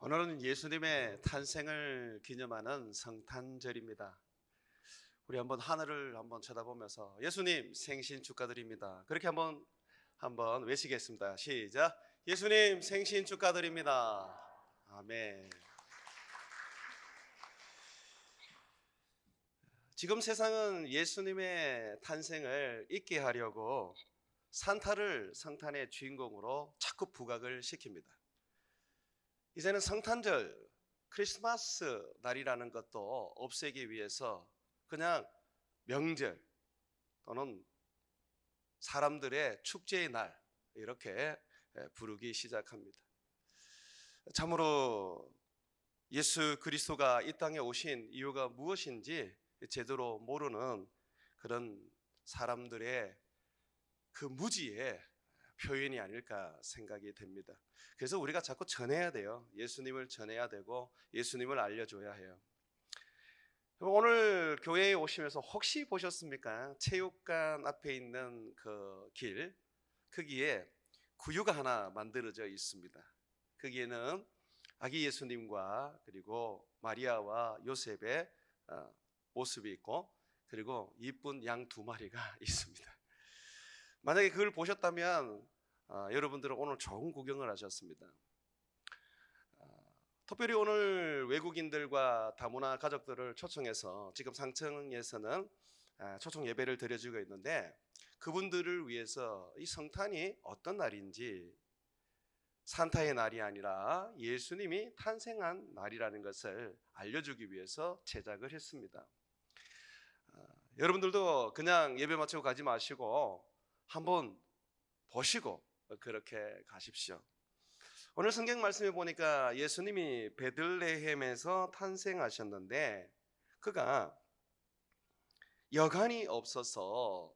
오늘은 예수님의 탄생을 기념하는 성탄절입니다. 우리 하늘을 쳐다보면서 예수님 생신 축하드립니다. 그렇게 한번 외치겠습니다. 시작. 예수님 생신 축하드립니다. 아멘. 지금 세상은 예수님의 탄생을 잊게 하려고 산타를 성탄의 주인공으로 자꾸 부각을 시킵니다. 이제는 성탄절, 크리스마스 날이라는 것도 없애기 위해서 그냥 명절 또는 사람들의 축제의 날 이렇게 부르기 시작합니다. 참으로 예수 그리스도가 이 땅에 오신 이유가 무엇인지 제대로 모르는 그런 사람들의 그 무지의 표현이 아닐까 생각이 됩니다. 그래서 우리가 자꾸 전해야 돼요. 예수님을 전해야 되고 예수님을 알려줘야 해요. 오늘 교회에 오시면서 혹시 보셨습니까? 체육관 앞에 있는 그 길, 거기에 구유가 하나 만들어져 있습니다. 거기에는 아기 예수님과 그리고 마리아와 요셉의 모습이 있고, 그리고 이쁜 양 2마리가 있습니다. 만약에 그걸 보셨다면 여러분들은 오늘 좋은 구경을 하셨습니다. 특별히 오늘 외국인들과 다문화 가족들을 초청해서 지금 상층에서는 초청 예배를 드려주고 있는데, 그분들을 위해서 이 성탄이 어떤 날인지, 산타의 날이 아니라 예수님이 탄생한 날이라는 것을 알려주기 위해서 제작을 했습니다. 여러분들도 그냥 예배 마치고 가지 마시고 한번 보시고 그렇게 가십시오. 오늘 성경 말씀에 보니까 예수님이 베들레헴에서 탄생하셨는데 그가 여간이 없어서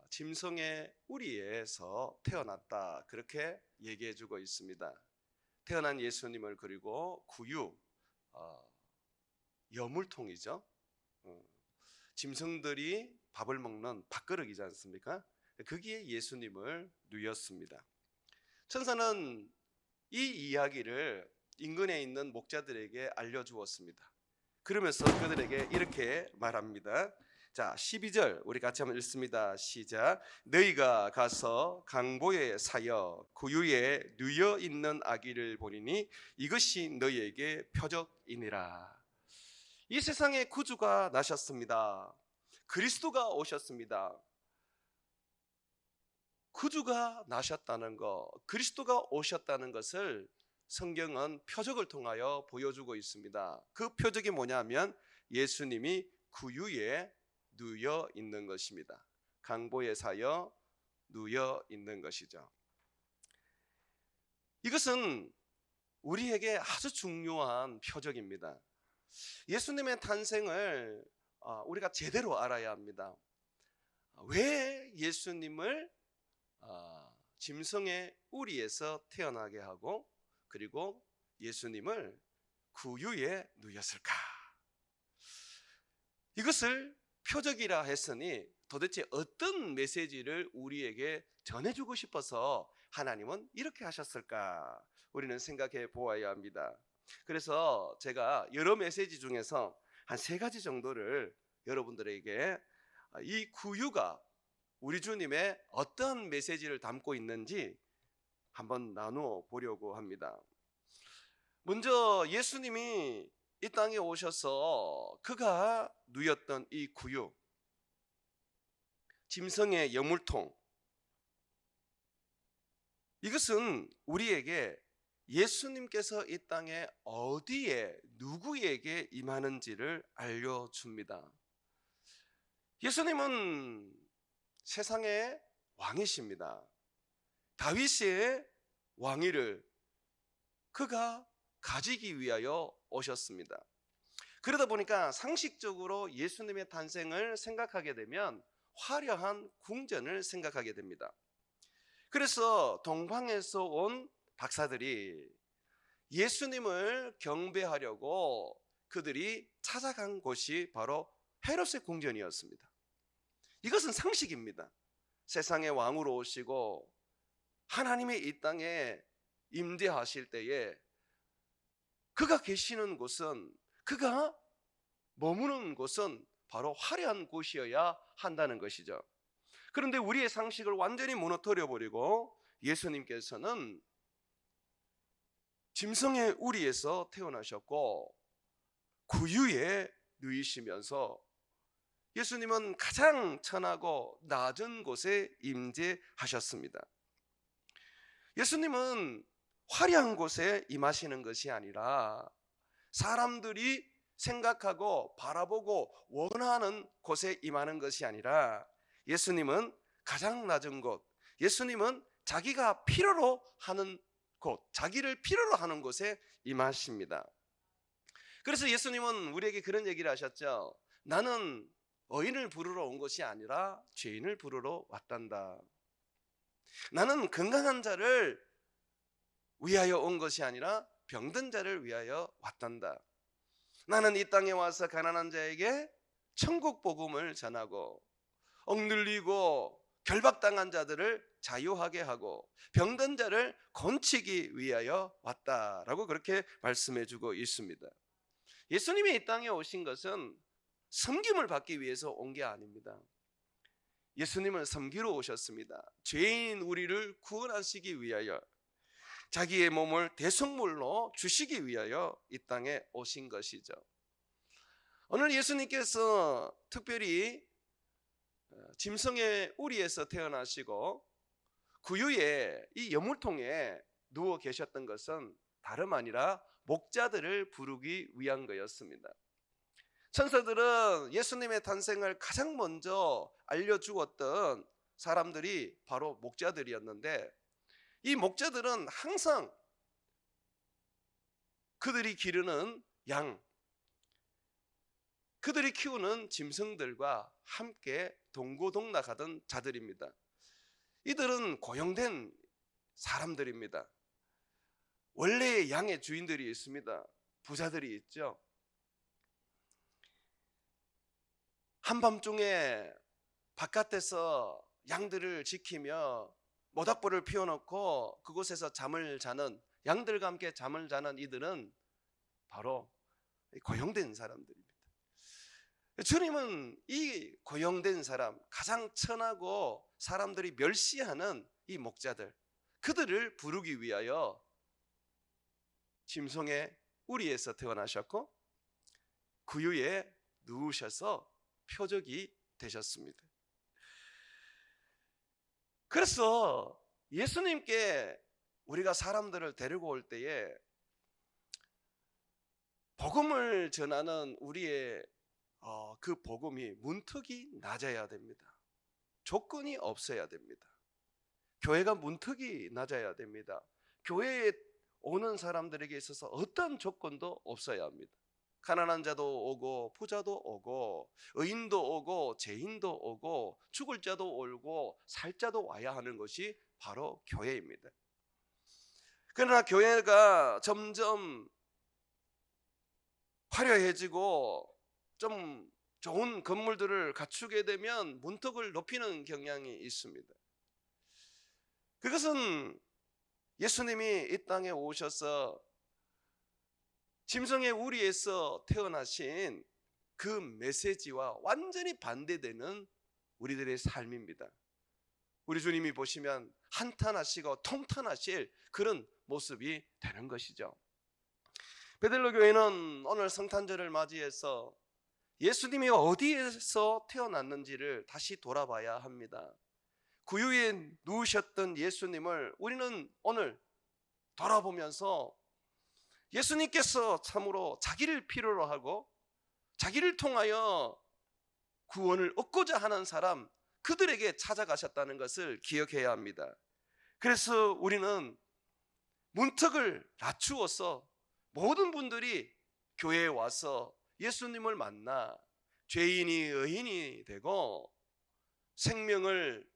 짐승의 우리에서 태어났다, 그렇게 얘기해주고 있습니다. 태어난 예수님을 그리고 구유, 여물통이죠. 짐승들이 밥을 먹는 밥그릇이지 않습니까? 거기에 예수님을 누였습니다. 천사는 이 이야기를 인근에 있는 목자들에게 알려주었습니다. 그러면서 그들에게 이렇게 말합니다. 자, 12절 우리 같이 한번 읽습니다. 시작. 너희가 가서 강보에 사여 구유에 누여 있는 아기를 보리니 이것이 너희에게 표적이니라. 이 세상에 구주가 나셨습니다. 그리스도가 오셨습니다. 구주가 나셨다는 것, 그리스도가 오셨다는 것을 성경은 표적을 통하여 보여주고 있습니다. 그 표적이 뭐냐면 예수님이 구유에 누여 있는 것입니다. 강보에 사여 누여 있는 것이죠. 이것은 우리에게 아주 중요한 표적입니다. 예수님의 탄생을 우리가 제대로 알아야 합니다. 왜 예수님을 짐승의 우리에서 태어나게 하고 그리고 예수님을 구유에 누였을까? 이것을 표적이라 했으니 도대체 어떤 메시지를 우리에게 전해주고 싶어서 하나님은 이렇게 하셨을까? 우리는 생각해 보아야 합니다. 그래서 제가 여러 메시지 중에서 한 3가지 정도를 여러분들에게 이 구유가 우리 주님의 어떤 메시지를 담고 있는지 한번 나누어 보려고 합니다. 먼저 예수님이 이 땅에 오셔서 그가 누였던 이 구유, 짐승의 여물통, 이것은 우리에게 예수님께서 이 땅에 어디에 누구에게 임하는지를 알려줍니다. 예수님은 세상의 왕이십니다. 다윗의 왕위를 그가 가지기 위하여 오셨습니다. 그러다 보니까 상식적으로 예수님의 탄생을 생각하게 되면 화려한 궁전을 생각하게 됩니다. 그래서 동방에서 온 박사들이 예수님을 경배하려고 그들이 찾아간 곳이 바로 헤롯의 궁전이었습니다. 이것은 상식입니다. 세상의 왕으로 오시고 하나님이 이 땅에 임재하실 때에 그가 계시는 곳은, 그가 머무는 곳은 바로 화려한 곳이어야 한다는 것이죠. 그런데 우리의 상식을 완전히 무너뜨려 버리고 예수님께서는 짐승의 우리에서 태어나셨고 구유에 누이시면서 예수님은 가장 천하고 낮은 곳에 임재하셨습니다. 예수님은 화려한 곳에 임하시는 것이 아니라 사람들이 생각하고 바라보고 원하는 곳에 임하는 것이 아니라 예수님은 가장 낮은 곳, 예수님은 자기가 필요로 하는 곳, 자기를 필요로 하는 곳에 임하십니다. 그래서 예수님은 우리에게 그런 얘기를 하셨죠. 나는 의인을 부르러 온 것이 아니라 죄인을 부르러 왔단다. 나는 건강한 자를 위하여 온 것이 아니라 병든 자를 위하여 왔단다. 나는 이 땅에 와서 가난한 자에게 천국 복음을 전하고 억눌리고 결박당한 자들을 자유하게 하고 병든 자를 건치기 위하여 왔다라고 그렇게 말씀해 주고 있습니다. 예수님이 이 땅에 오신 것은 섬김을 받기 위해서 온 게 아닙니다. 예수님은 섬기러 오셨습니다. 죄인 우리를 구원하시기 위하여 자기의 몸을 대속물로 주시기 위하여 이 땅에 오신 것이죠. 오늘 예수님께서 특별히 짐승의 우리에서 태어나시고 구유에 이 여물통에 누워 계셨던 것은 다름 아니라 목자들을 부르기 위한 거였습니다. 천사들은 예수님의 탄생을 가장 먼저 알려주었던 사람들이 바로 목자들이었는데 이 목자들은 항상 그들이 기르는 양, 그들이 키우는 짐승들과 함께 동고동락하던 자들입니다. 이들은 고용된 사람들입니다. 원래 양의 주인들이 있습니다. 부자들이 있죠. 한밤중에 바깥에서 양들을 지키며 모닥불을 피워놓고 그곳에서 잠을 자는, 양들과 함께 잠을 자는 이들은 바로 고용된 사람들입니다. 주님은 이 고용된 사람, 가장 천하고 사람들이 멸시하는 이 목자들, 그들을 부르기 위하여 짐승의 우리에서 태어나셨고 구유에 누우셔서 표적이 되셨습니다. 그래서 예수님께 우리가 사람들을 데리고 올 때에 복음을 전하는 우리의 그 복음이 문턱이 낮아야 됩니다. 조건이 없어야 됩니다. 교회가 문턱이 낮아야 됩니다. 교회에 오는 사람들에게 있어서 어떤 조건도 없어야 합니다. 가난한 자도 오고 부자도 오고 의인도 오고 죄인도 오고 죽을 자도 오고 살 자도 와야 하는 것이 바로 교회입니다. 그러나 교회가 점점 화려해지고 좀 좋은 건물들을 갖추게 되면 문턱을 높이는 경향이 있습니다. 그것은 예수님이 이 땅에 오셔서 짐승의 우리에서 태어나신 그 메시지와 완전히 반대되는 우리들의 삶입니다. 우리 주님이 보시면 한탄하시고 통탄하실 그런 모습이 되는 것이죠. 베들로 교회는 오늘 성탄절을 맞이해서 예수님이 어디에서 태어났는지를 다시 돌아봐야 합니다. 구유에 누우셨던 예수님을 우리는 오늘 돌아보면서 예수님께서 참으로 자기를 필요로 하고 자기를 통하여 구원을 얻고자 하는 사람, 그들에게 찾아가셨다는 것을 기억해야 합니다. 그래서 우리는 문턱을 낮추어서 모든 분들이 교회에 와서 예수님을 만나 죄인이 의인이 되고 생명을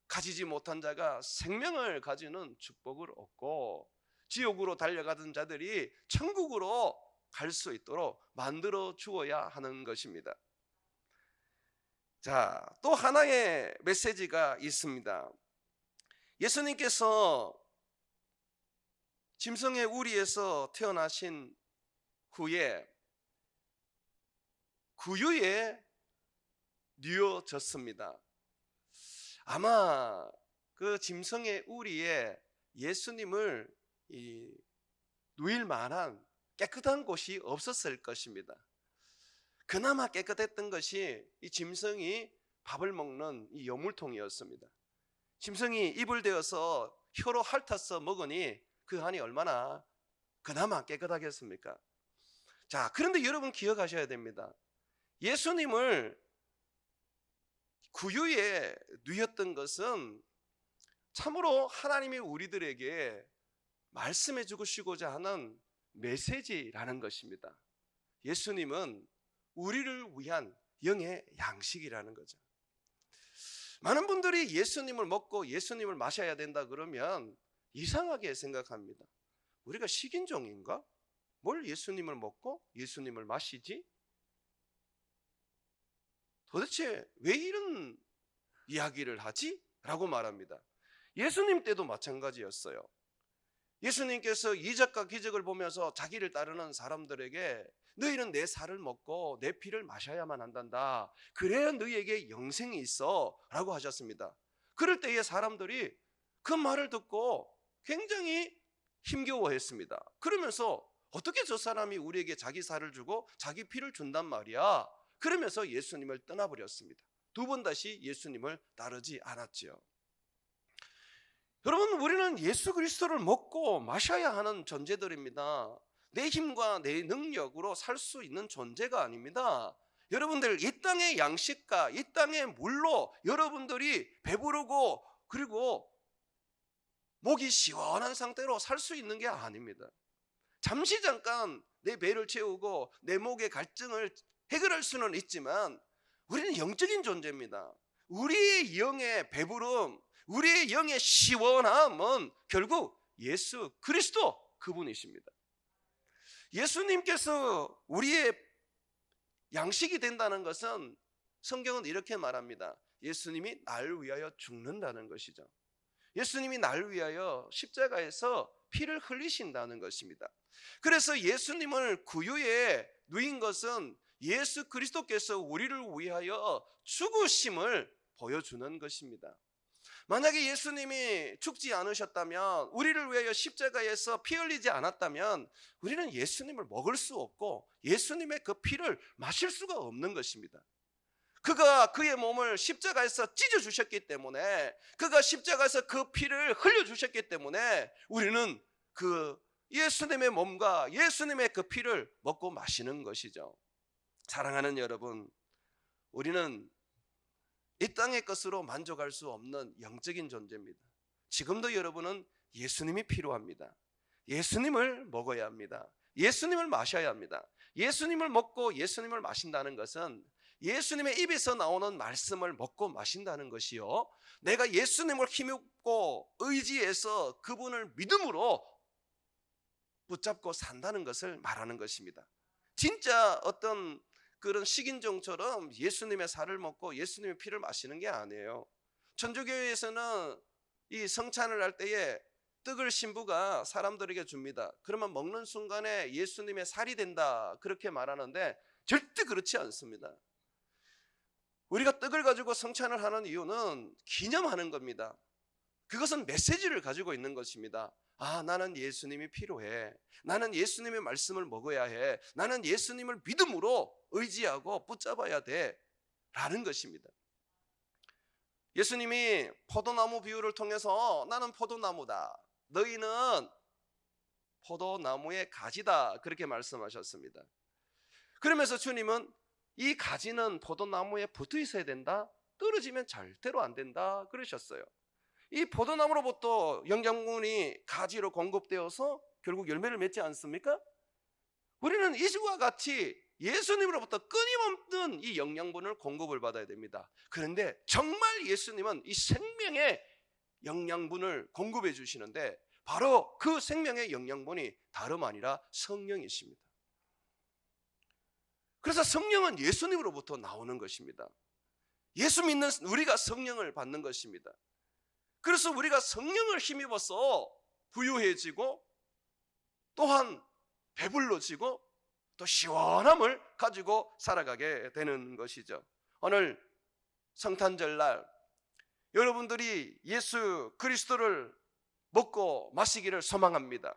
가지지 못한 자가 생명을 가지는 축복을 얻고 지옥으로 달려가던 자들이 천국으로 갈 수 있도록 만들어 주어야 하는 것입니다. 자, 또 하나의 메시지가 있습니다. 예수님께서 짐승의 우리에서 태어나신 후에 구유에 뉘어졌습니다. 아마 그 짐승의 우리에 예수님을 누일 만한 깨끗한 곳이 없었을 것입니다. 그나마 깨끗했던 것이 이 짐승이 밥을 먹는 이 여물통이었습니다. 짐승이 입을 대어서 혀로 핥아서 먹으니 그 안이 얼마나 그나마 깨끗하겠습니까? 자, 그런데 여러분 기억하셔야 됩니다. 예수님을 구유에 누였던 것은 참으로 하나님이 우리들에게 말씀해 주시고자 하는 메시지라는 것입니다. 예수님은 우리를 위한 영의 양식이라는 거죠. 많은 분들이 예수님을 먹고 예수님을 마셔야 된다 그러면 이상하게 생각합니다. 우리가 식인종인가? 뭘 예수님을 먹고 예수님을 마시지? 도대체 왜 이런 이야기를 하지? 라고 말합니다. 예수님 때도 마찬가지였어요. 예수님께서 이적과 기적을 보면서 자기를 따르는 사람들에게 너희는 내 살을 먹고 내 피를 마셔야만 한단다. 그래야 너희에게 영생이 있어 라고 하셨습니다. 그럴 때에 사람들이 그 말을 듣고 굉장히 힘겨워했습니다. 그러면서 어떻게 저 사람이 우리에게 자기 살을 주고 자기 피를 준단 말이야. 그러면서 예수님을 떠나버렸습니다. 두 번 다시 예수님을 따르지 않았지요. 여러분, 우리는 예수 그리스도를 먹고 마셔야 하는 존재들입니다. 내 힘과 내 능력으로 살 수 있는 존재가 아닙니다. 여러분들 이 땅의 양식과 이 땅의 물로 여러분들이 배부르고 그리고 목이 시원한 상태로 살 수 있는 게 아닙니다. 잠시 잠깐 내 배를 채우고 내 목의 갈증을 해결할 수는 있지만 우리는 영적인 존재입니다. 우리의 영의 배부름, 우리의 영의 시원함은 결국 예수 그리스도 그분이십니다. 예수님께서 우리의 양식이 된다는 것은 성경은 이렇게 말합니다. 예수님이 나를 위하여 죽는다는 것이죠. 예수님이 나를 위하여 십자가에서 피를 흘리신다는 것입니다. 그래서 예수님을 구유에 누인 것은 예수 그리스도께서 우리를 위하여 죽으심을 보여주는 것입니다. 만약에 예수님이 죽지 않으셨다면, 우리를 위하여 십자가에서 피 흘리지 않았다면 우리는 예수님을 먹을 수 없고 예수님의 그 피를 마실 수가 없는 것입니다. 그가 그의 몸을 십자가에서 찢어주셨기 때문에, 그가 십자가에서 그 피를 흘려주셨기 때문에 우리는 그 예수님의 몸과 예수님의 그 피를 먹고 마시는 것이죠. 사랑하는 여러분, 우리는 이 땅의 것으로 만족할 수 없는 영적인 존재입니다. 지금도 여러분은 예수님이 필요합니다. 예수님을 먹어야 합니다. 예수님을 마셔야 합니다. 예수님을 먹고 예수님을 마신다는 것은 예수님의 입에서 나오는 말씀을 먹고 마신다는 것이요, 내가 예수님을 힘입고 의지해서 그분을 믿음으로 붙잡고 산다는 것을 말하는 것입니다. 진짜 어떤 그런 식인종처럼 예수님의 살을 먹고 예수님의 피를 마시는 게 아니에요. 천주교에서는 이 성찬을 할 때에 떡을 신부가 사람들에게 줍니다. 그러면 먹는 순간에 예수님의 살이 된다 그렇게 말하는데 절대 그렇지 않습니다. 우리가 떡을 가지고 성찬을 하는 이유는 기념하는 겁니다. 그것은 메시지를 가지고 있는 것입니다. 아, 나는 예수님이 필요해. 나는 예수님의 말씀을 먹어야 해. 나는 예수님을 믿음으로 의지하고 붙잡아야 돼 라는 것입니다. 예수님이 포도나무 비유를 통해서 나는 포도나무다, 너희는 포도나무의 가지다 그렇게 말씀하셨습니다. 그러면서 주님은 이 가지는 포도나무에 붙어 있어야 된다, 떨어지면 절대로 안 된다 그러셨어요. 이 포도나무로부터 영양분이 가지로 공급되어서 결국 열매를 맺지 않습니까? 우리는 이와 같이 예수님으로부터 끊임없는 이 영양분을 공급을 받아야 됩니다. 그런데 정말 예수님은 이 생명의 영양분을 공급해 주시는데 바로 그 생명의 영양분이 다름 아니라 성령이십니다. 그래서 성령은 예수님으로부터 나오는 것입니다. 예수 믿는 우리가 성령을 받는 것입니다. 그래서 우리가 성령을 힘입어서 부유해지고 또한 배불러지고 또 시원함을 가지고 살아가게 되는 것이죠. 오늘 성탄절날 여러분들이 예수 그리스도를 먹고 마시기를 소망합니다.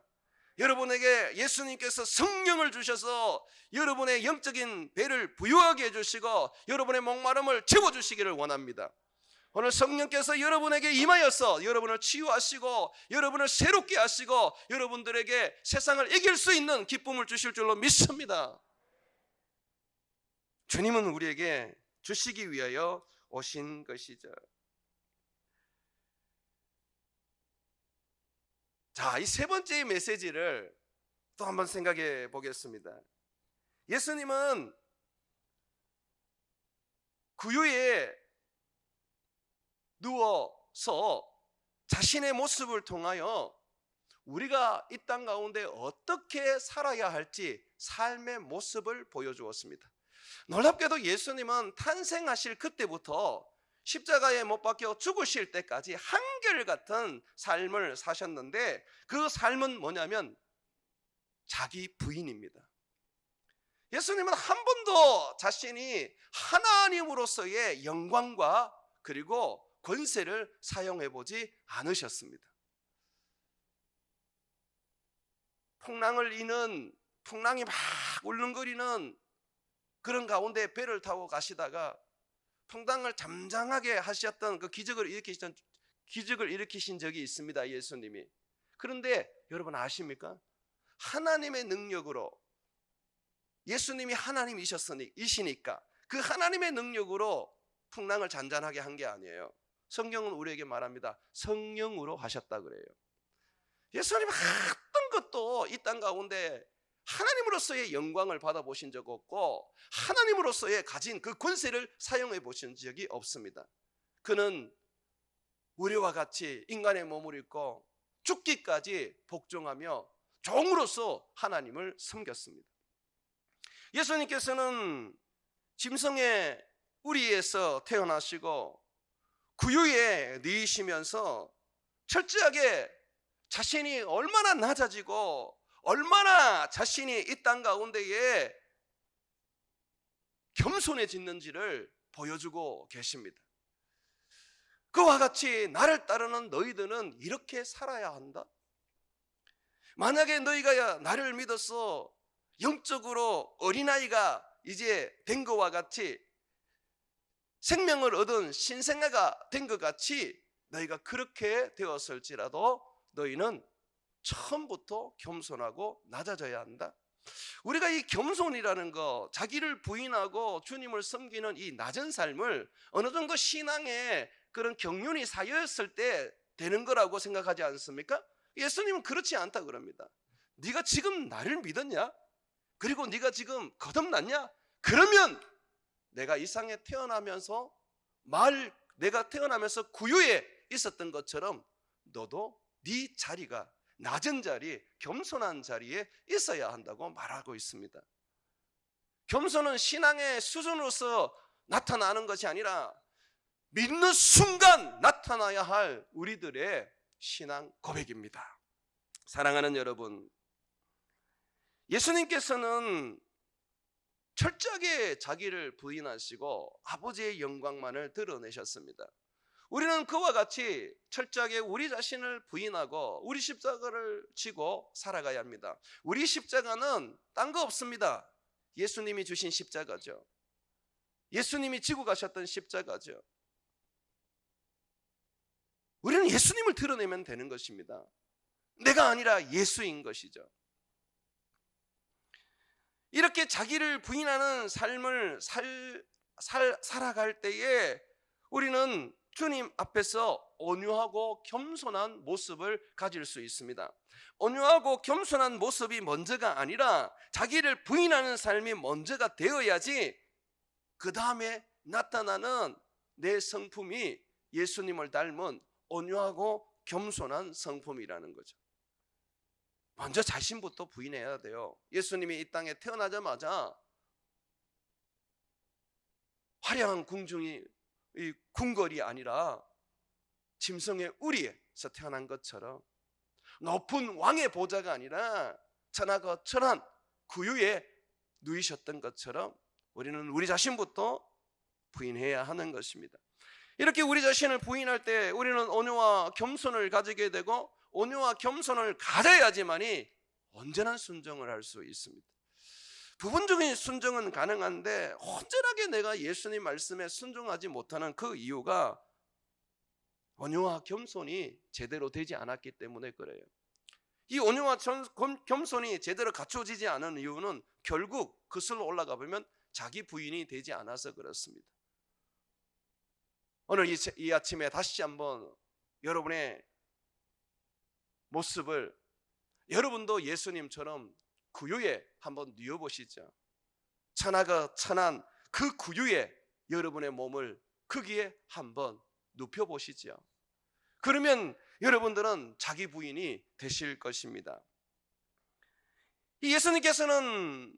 여러분에게 예수님께서 성령을 주셔서 여러분의 영적인 배를 부유하게 해주시고 여러분의 목마름을 채워주시기를 원합니다. 오늘 성령께서 여러분에게 임하여서 여러분을 치유하시고 여러분을 새롭게 하시고 여러분들에게 세상을 이길 수 있는 기쁨을 주실 줄로 믿습니다. 주님은 우리에게 주시기 위하여 오신 것이죠. 자, 이 세 번째 메시지를 또 한번 생각해 보겠습니다. 예수님은 구유에 누워서 자신의 모습을 통하여 우리가 이 땅 가운데 어떻게 살아야 할지 삶의 모습을 보여주었습니다. 놀랍게도 예수님은 탄생하실 그때부터 십자가에 못 박혀 죽으실 때까지 한결같은 삶을 사셨는데 그 삶은 뭐냐면 자기 부인입니다. 예수님은 한 번도 자신이 하나님으로서의 영광과 그리고 권세를 사용해 보지 않으셨습니다. 풍랑이 막 울렁거리는 그런 가운데 배를 타고 가시다가 풍랑을 잠잠하게 하셨던 그 기적을 일으키신 적이 있습니다. 예수님이. 그런데 여러분 아십니까? 하나님의 능력으로, 예수님이 하나님이시니까 그 하나님의 능력으로 풍랑을 잔잔하게 한 게 아니에요. 성경은 우리에게 말합니다. 성령으로 하셨다 그래요. 예수님이 어떤 것도 이 땅 가운데 하나님으로서의 영광을 받아보신 적 없고 하나님으로서의 가진 그 권세를 사용해 보신 적이 없습니다. 그는 우리와 같이 인간의 몸을 입고 죽기까지 복종하며 종으로서 하나님을 섬겼습니다. 예수님께서는 짐승의 우리에서 태어나시고 구유에 누이시면서 철저하게 자신이 얼마나 낮아지고 얼마나 자신이 이 땅 가운데에 겸손해졌는지를 보여주고 계십니다. 그와 같이 나를 따르는 너희들은 이렇게 살아야 한다. 만약에 너희가 나를 믿어서 영적으로 어린아이가 이제 된 것과 같이 생명을 얻은 신생아가 된 것 같이 너희가 그렇게 되었을지라도 너희는 처음부터 겸손하고 낮아져야 한다. 우리가 이 겸손이라는 거, 자기를 부인하고 주님을 섬기는 이 낮은 삶을 어느 정도 신앙의 그런 경륜이 쌓였을 때 되는 거라고 생각하지 않습니까? 예수님은 그렇지 않다 그럽니다. 네가 지금 나를 믿었냐? 그리고 네가 지금 거듭났냐? 그러면 내가 이 세상에 태어나면서 내가 태어나면서 구유에 있었던 것처럼 너도 네 자리가 낮은 자리, 겸손한 자리에 있어야 한다고 말하고 있습니다. 겸손은 신앙의 수준으로서 나타나는 것이 아니라 믿는 순간 나타나야 할 우리들의 신앙 고백입니다. 사랑하는 여러분, 예수님께서는 철저하게 자기를 부인하시고 아버지의 영광만을 드러내셨습니다. 우리는 그와 같이 철저하게 우리 자신을 부인하고 우리 십자가를 지고 살아가야 합니다. 우리 십자가는 딴 거 없습니다. 예수님이 주신 십자가죠. 예수님이 지고 가셨던 십자가죠. 우리는 예수님을 드러내면 되는 것입니다. 내가 아니라 예수인 것이죠. 이렇게 자기를 부인하는 삶을 살아갈 때에 우리는 주님 앞에서 온유하고 겸손한 모습을 가질 수 있습니다. 온유하고 겸손한 모습이 먼저가 아니라 자기를 부인하는 삶이 먼저가 되어야지 그 다음에 나타나는 내 성품이 예수님을 닮은 온유하고 겸손한 성품이라는 거죠. 먼저 자신부터 부인해야 돼요. 예수님이 이 땅에 태어나자마자 화려한 이 궁궐이 아니라 짐승의 우리에서 태어난 것처럼 높은 왕의 보좌가 아니라 천하고 천한 구유에 누이셨던 것처럼 우리는 우리 자신부터 부인해야 하는 것입니다. 이렇게 우리 자신을 부인할 때 우리는 온유와 겸손을 가지게 되고 온유와 겸손을 가져야지만이 온전한 순종을 할 수 있습니다. 부분적인 순종은 가능한데 온전하게 내가 예수님 말씀에 순종하지 못하는 그 이유가 온유와 겸손이 제대로 되지 않았기 때문에 그래요. 이 온유와 겸손이 제대로 갖춰지지 않은 이유는 결국 그슬로 올라가 보면 자기 부인이 되지 않아서 그렇습니다. 오늘 이 아침에 다시 한번 여러분의 모습을 여러분도 예수님처럼 구유에 한번 뉘어보시죠. 천하가 천한 그 구유에 여러분의 몸을 거기에 한번 눕혀보시죠. 그러면 여러분들은 자기 부인이 되실 것입니다. 예수님께서는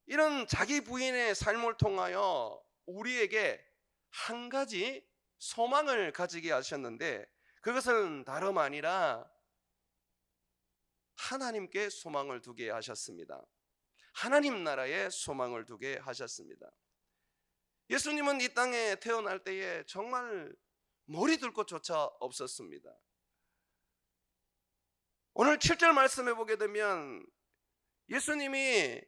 이런 자기 부인의 삶을 통하여 우리에게 한 가지 소망을 가지게 하셨는데 그것은 다름 아니라 하나님께 소망을 두게 하셨습니다. 하나님 나라에 소망을 두게 하셨습니다. 예수님은 이 땅에 태어날 때에 정말 머리 둘 곳조차 없었습니다. 오늘 7절 말씀해 보게 되면 예수님이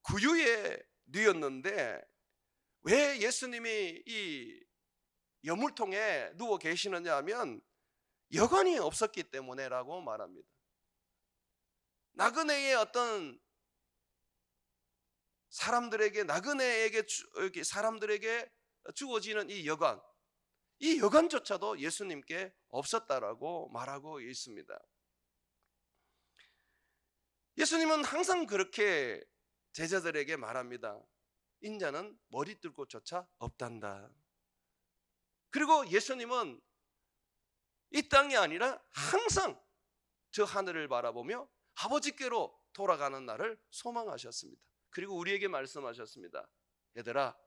구유에 누웠는데 왜 예수님이 이 여물통에 누워 계시느냐 하면 여관이 없었기 때문에라고 말합니다. 나그네의 어떤 사람들에게 주어지는 이 여관조차도 예수님께 없었다라고 말하고 있습니다. 예수님은 항상 그렇게 제자들에게 말합니다. 인자는 머리 뜰 곳조차 없단다. 그리고 예수님은 이 땅이 아니라 항상 저 하늘을 바라보며 아버지께로 돌아가는 날을 소망하셨습니다. 그리고 우리에게 말씀하셨습니다. 얘들아,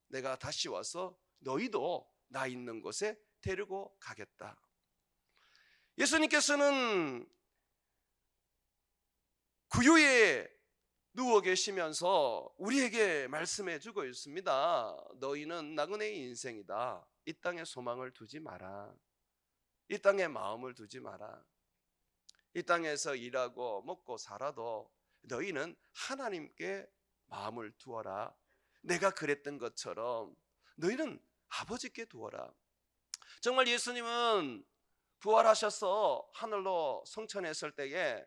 내가 다시 와서 너희도 나 있는 곳에 데리고 가겠다. 예수님께서는 구유에 누워 계시면서 우리에게 말씀해 주고 있습니다. 너희는 나그네의 인생이다. 이 땅에 소망을 두지 마라. 이 땅에 마음을 두지 마라. 이 땅에서 일하고 먹고 살아도 너희는 하나님께 마음을 두어라. 내가 그랬던 것처럼 너희는 아버지께 두어라. 정말 예수님은 부활하셔서 하늘로 승천했을 때에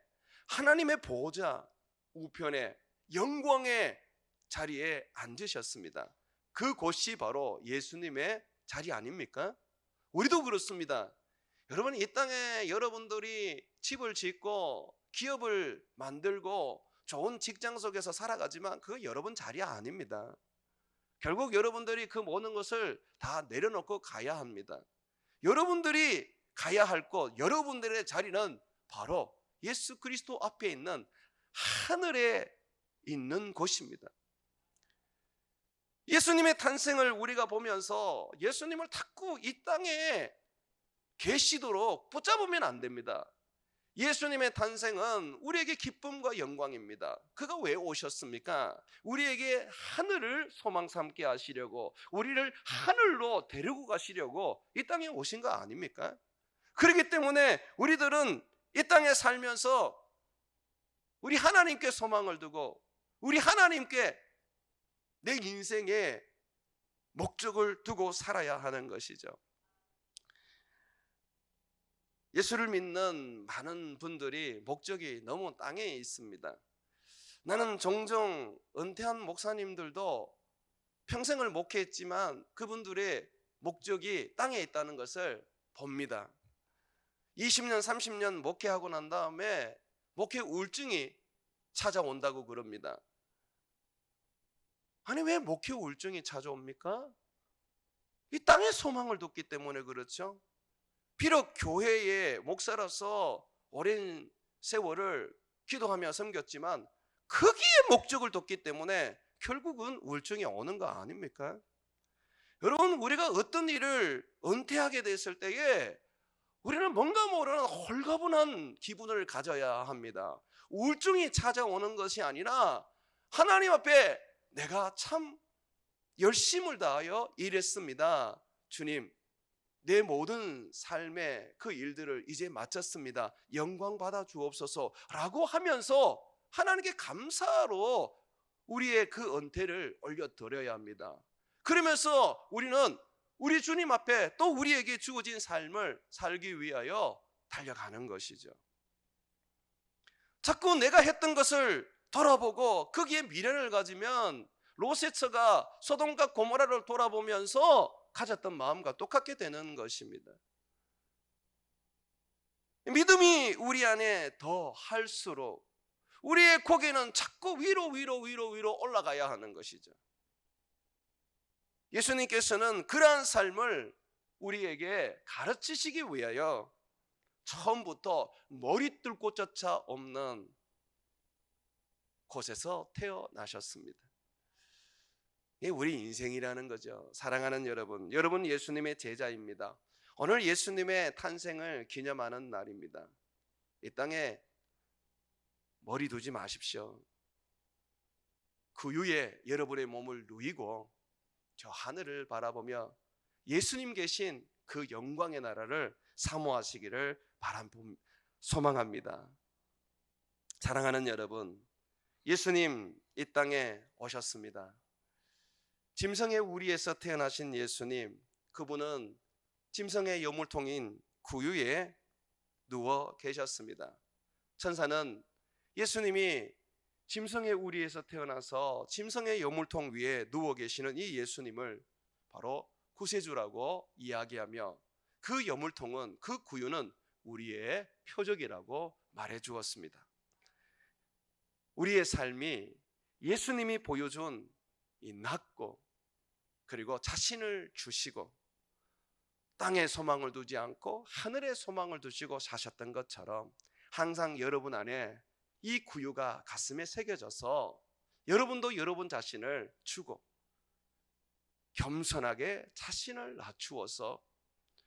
하나님의 보호자 우편에 영광의 자리에 앉으셨습니다. 그곳이 바로 예수님의 자리 아닙니까? 우리도 그렇습니다. 여러분, 이 땅에 여러분들이 집을 짓고 기업을 만들고 좋은 직장 속에서 살아가지만 그거 여러분 자리 아닙니다. 결국 여러분들이 그 모든 것을 다 내려놓고 가야 합니다. 여러분들이 가야 할 곳, 여러분들의 자리는 바로 예수 그리스도 앞에 있는 하늘에 있는 곳입니다. 예수님의 탄생을 우리가 보면서 예수님을 자꾸 이 땅에 계시도록 붙잡으면 안 됩니다. 예수님의 탄생은 우리에게 기쁨과 영광입니다. 그가 왜 오셨습니까? 우리에게 하늘을 소망 삼게 하시려고, 우리를 하늘로 데리고 가시려고 이 땅에 오신 거 아닙니까? 그렇기 때문에 우리들은 이 땅에 살면서 우리 하나님께 소망을 두고 우리 하나님께 내 인생의 목적을 두고 살아야 하는 것이죠. 예수를 믿는 많은 분들이 목적이 너무 땅에 있습니다. 나는 종종 은퇴한 목사님들도 평생을 목회했지만 그분들의 목적이 땅에 있다는 것을 봅니다. 20년, 30년 목회하고 난 다음에 목회 우울증이 찾아온다고 그럽니다. 아니, 왜 목회 우울증이 찾아옵니까? 이 땅에 소망을 뒀기 때문에 그렇죠. 비록 교회의 목사로서 오랜 세월을 기도하며 섬겼지만 거기에 목적을 뒀기 때문에 결국은 우울증이 오는 거 아닙니까? 여러분, 우리가 어떤 일을 은퇴하게 됐을 때에 우리는 뭔가 모르는 홀가분한 기분을 가져야 합니다. 우울증이 찾아오는 것이 아니라 하나님 앞에 내가 참 열심을 다하여 일했습니다. 주님, 내 모든 삶의 그 일들을 이제 마쳤습니다. 영광 받아 주옵소서라고 하면서 하나님께 감사로 우리의 그 은혜를 올려드려야 합니다. 그러면서 우리는 우리 주님 앞에 또 우리에게 주어진 삶을 살기 위하여 달려가는 것이죠. 자꾸 내가 했던 것을 돌아보고 거기에 미련을 가지면 롯세처가 소돔과 고모라를 돌아보면서 가졌던 마음과 똑같게 되는 것입니다. 믿음이 우리 안에 더 할수록 우리의 고개는 자꾸 위로 올라가야 하는 것이죠. 예수님께서는 그러한 삶을 우리에게 가르치시기 위하여 처음부터 머리 뚫 곳조차 없는 곳에서 태어나셨습니다. 이게 우리 인생이라는 거죠. 사랑하는 여러분, 여러분 예수님의 제자입니다. 오늘 예수님의 탄생을 기념하는 날입니다. 이 땅에 머리 두지 마십시오. 그 위에 여러분의 몸을 누이고 저 하늘을 바라보며 예수님 계신 그 영광의 나라를 사모하시기를 소망합니다. 사랑하는 여러분, 예수님 이 땅에 오셨습니다. 짐승의 우리에서 태어나신 예수님, 그분은 짐승의 여물통인 구유에 누워 계셨습니다. 천사는 예수님이 짐승의 우리에서 태어나서 짐승의 여물통 위에 누워 계시는 이 예수님을 바로 구세주라고 이야기하며 그 여물통은, 그 구유는 우리의 표적이라고 말해 주었습니다. 우리의 삶이 예수님이 보여준 이 낮고 그리고 자신을 주시고 땅에 소망을 두지 않고 하늘에 소망을 두시고 사셨던 것처럼 항상 여러분 안에 이 구유가 가슴에 새겨져서 여러분도 여러분 자신을 주고 겸손하게 자신을 낮추어서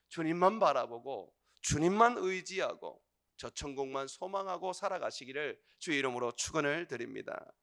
주님만 바라보고 주님만 의지하고 저 천국만 소망하고 살아가시기를 주의 이름으로 축원을 드립니다.